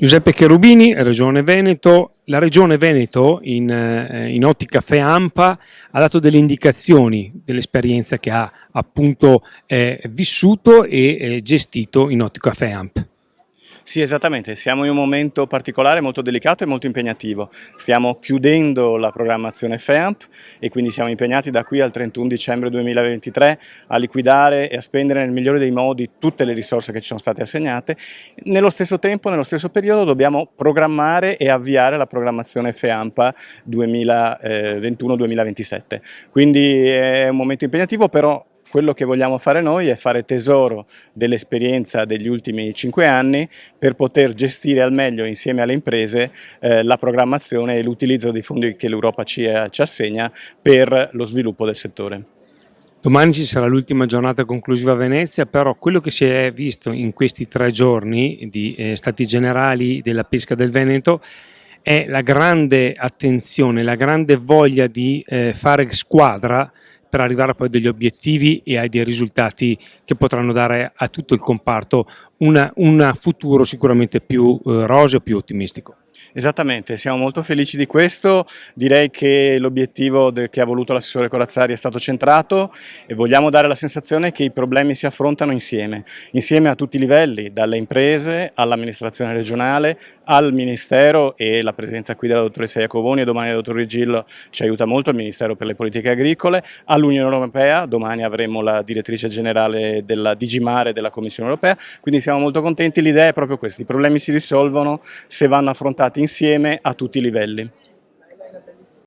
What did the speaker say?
Giuseppe Cherubini, Regione Veneto. La Regione Veneto, in ottica FEAMPA, ha dato delle indicazioni dell'esperienza che ha appunto vissuto e gestito in ottica FEAMP. Sì, esattamente, siamo in un momento particolare, molto delicato e molto impegnativo. Stiamo chiudendo la programmazione FEAMP e quindi siamo impegnati da qui al 31 dicembre 2023 a liquidare e a spendere nel migliore dei modi tutte le risorse che ci sono state assegnate. Nello stesso tempo, nello stesso periodo, dobbiamo programmare e avviare la programmazione FEAMPA 2021-2027. Quindi è un momento impegnativo, però quello che vogliamo fare noi è fare tesoro dell'esperienza degli ultimi 5 anni per poter gestire al meglio insieme alle imprese la programmazione e l'utilizzo dei fondi che l'Europa ci assegna per lo sviluppo del settore. Domani ci sarà l'ultima giornata conclusiva a Venezia, però quello che si è visto in questi 3 giorni di Stati Generali della pesca del Veneto è la grande attenzione, la grande voglia di fare squadra per arrivare a poi degli obiettivi e a dei risultati che potranno dare a tutto il comparto un futuro sicuramente più roseo, più ottimistico. Esattamente, siamo molto felici di questo, direi che l'obiettivo che ha voluto l'assessore Corazzari è stato centrato e vogliamo dare la sensazione che i problemi si affrontano insieme a tutti i livelli, dalle imprese all'amministrazione regionale, al Ministero, e la presenza qui della dottoressa Iacovoni e domani del dottor Rigillo ci aiuta molto, il Ministero per le politiche agricole, all'Unione Europea, domani avremo la direttrice generale della DG Mare della Commissione Europea, quindi siamo molto contenti, l'idea è proprio questa, i problemi si risolvono se vanno affrontati insieme a tutti i livelli.